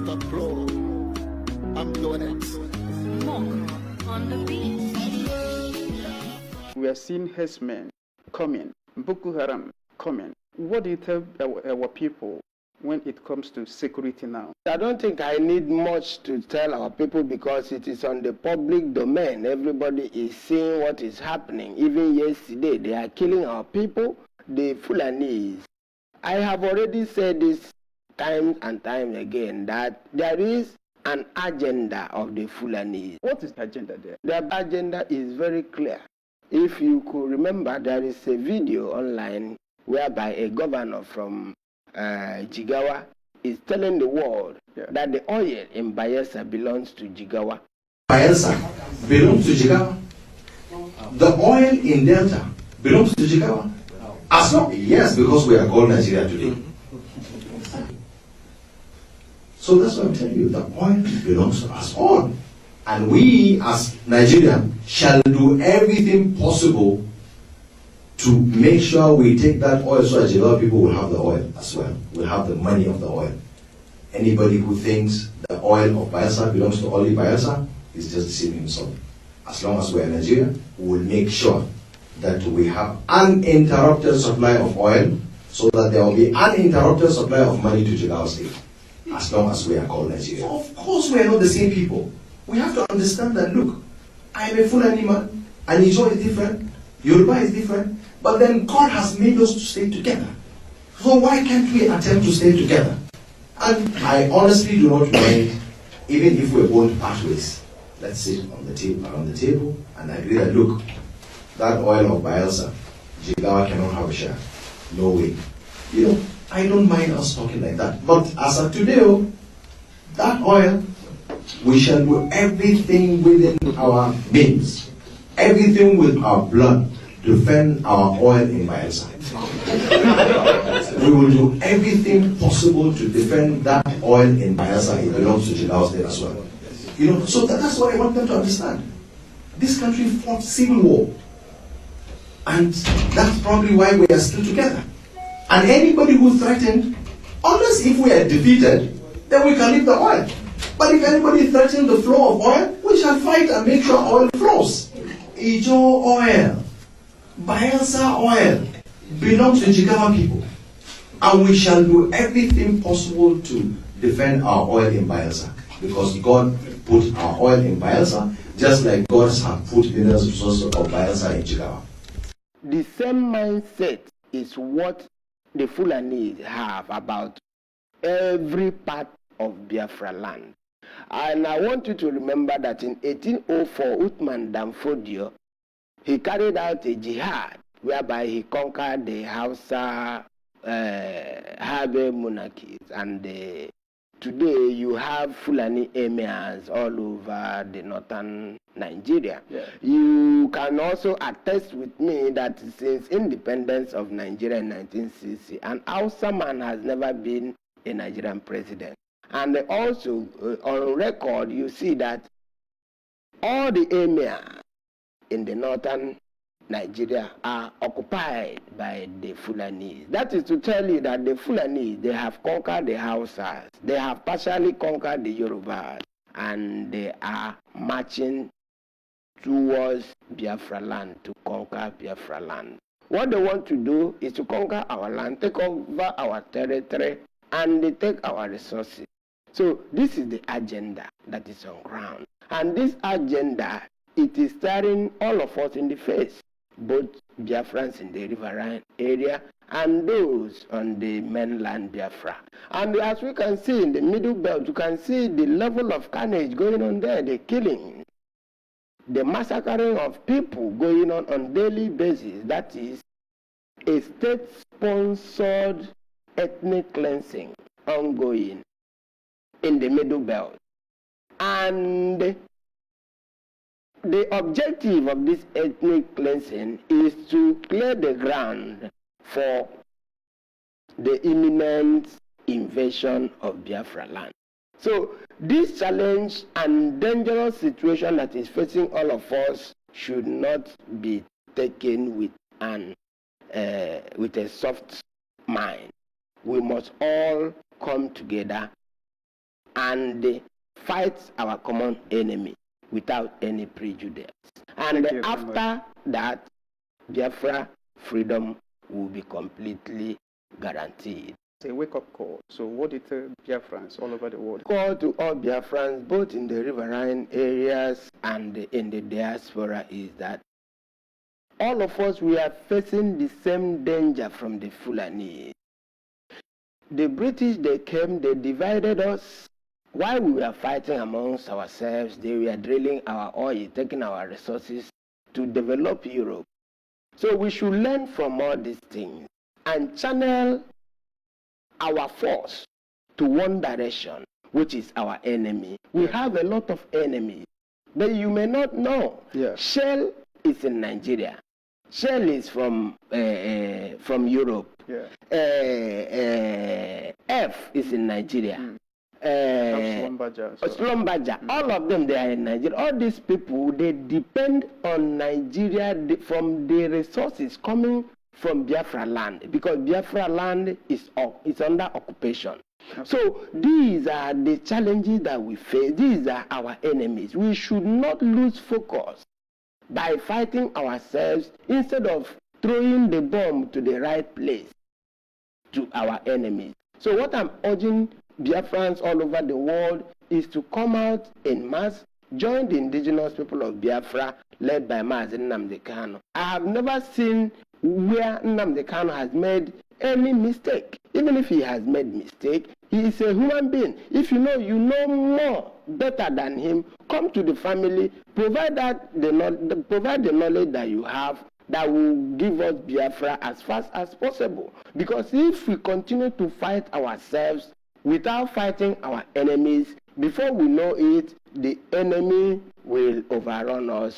the floor. I'm doing it. Mokro on the beat. We are seeing herdsmen coming, Boko Haram coming. What do you tell our people when it comes to security now? I don't think I need much to tell our people because it is on the public domain. Everybody is seeing what is happening. Even yesterday, they are killing our people, the Fulanis. I have already said this time and time again that there is an agenda of the Fulanis. What is the agenda there? The agenda is very clear. If you could remember, there is a video online whereby a governor from Jigawa is telling the world that the oil in Bayelsa belongs to Jigawa. Bayelsa belongs to Jigawa. The oil in Delta belongs to Jigawa. As long, yes, because we are called Nigeria today. So that's what I'm telling you. The oil belongs to us all. And we, as Nigerians, shall do everything possible to make sure we take that oil so that Jigawa people will have the oil as well. Will have the money of the oil. Anybody who thinks the oil of Bayelsa belongs to only Bayelsa is just deceiving himself. As long as we are in Nigeria, we will make sure that we have uninterrupted supply of oil so that there will be uninterrupted supply of money to Jigawa State. As long as we are called Nigeria. So of course we are not the same people. We have to understand that, look, I am a Fulani man, and Ijo is different, Yoruba is different, but then God has made us to stay together. So why can't we attempt to stay together? And I honestly do not mind, even if we're going to part ways, let's sit on the table, around the table, and agree that, look, that oil of Bayelsa, Jigawa cannot have a share. No way. You know, I don't mind us talking like that. But as of today, that oil, we shall do everything within our means, everything with our blood, to defend our oil in Bayelsa. We will do everything possible to defend that oil in Bayelsa. It belongs to Jigawa State as well. You know, so that's what I want them to understand. This country fought civil war, and that's probably why we are still together. And anybody who threatened, unless if we are defeated, then we can leave the oil. But if anybody threatens the flow of oil, we shall fight and make sure oil flows. Ijo oil, Bayelsa oil belongs to Jigawa people. And we shall do everything possible to defend our oil in Bayelsa. Because God put our oil in Bayelsa, just like God has put mineral resources of Bayelsa in Jigawa. The same mindset is what the Fulani have about every part of Biafra land. And I want you to remember that in 1804, Uthman Danfodio, he carried out a jihad whereby he conquered the Hausa Habe monarchies. And today you have Fulani emirs all over the northern Nigeria. Yeah. You can also attest with me that since independence of Nigeria in 1960, an Hausa man has never been a Nigerian president. And also, on record, you see that all the emirs in the northern Nigeria are occupied by the Fulanis. That is to tell you that the Fulanis, they have conquered the Hausas, they have partially conquered the Yorubas, and they are marching towards Biafra land to conquer Biafra land. What they want to do is to conquer our land, take over our territory, and they take our resources. So this is the agenda that is on ground. And this agenda, it is staring all of us in the face, both Biafrans in the riverine area and those on the mainland Biafra. And as we can see in the middle belt, you can see the level of carnage going on there, the killing, the massacring of people going on daily basis. That is a state-sponsored ethnic cleansing ongoing in the middle belt. And the objective of this ethnic cleansing is to clear the ground for the imminent invasion of Biafra land. So this challenge and dangerous situation that is facing all of us should not be taken with a soft mind. We must all come together and fight our common enemy without any prejudice. And after that, Biafra freedom will be completely guaranteed. It's a wake-up call. So what do you tell Biafrans all over the world? Call to all Biafrans, both in the riverine areas and in the diaspora, is that all of us, we are facing the same danger from the Fulani. The British, they came, they divided us. While we were fighting amongst ourselves, they were drilling our oil, taking our resources to develop Europe. So we should learn from all these things and channel our force to one direction, which is our enemy. We have a lot of enemies, but you may not know. Yeah. Shell is in Nigeria. Shell is from Europe. Yeah. F is in Nigeria. Slumbaja. All of them, they are in Nigeria. All these people, they depend on Nigeria from the resources coming from Biafra land, because Biafra land is under occupation. Okay. So these are the challenges that we face. These are our enemies. We should not lose focus by fighting ourselves instead of throwing the bomb to the right place to our enemies. So what I'm urging Biafrans all over the world is to come out in mass, join the indigenous people of Biafra, led by Mazi Nnamdi Kanu. I have never seen where Nnamdi Kanu has made any mistake. Even if he has made mistake, he is a human being. If you know more better than him, come to the family, provide the knowledge that you have that will give us Biafra as fast as possible. Because if we continue to fight ourselves without fighting our enemies, before we know it, the enemy will overrun us.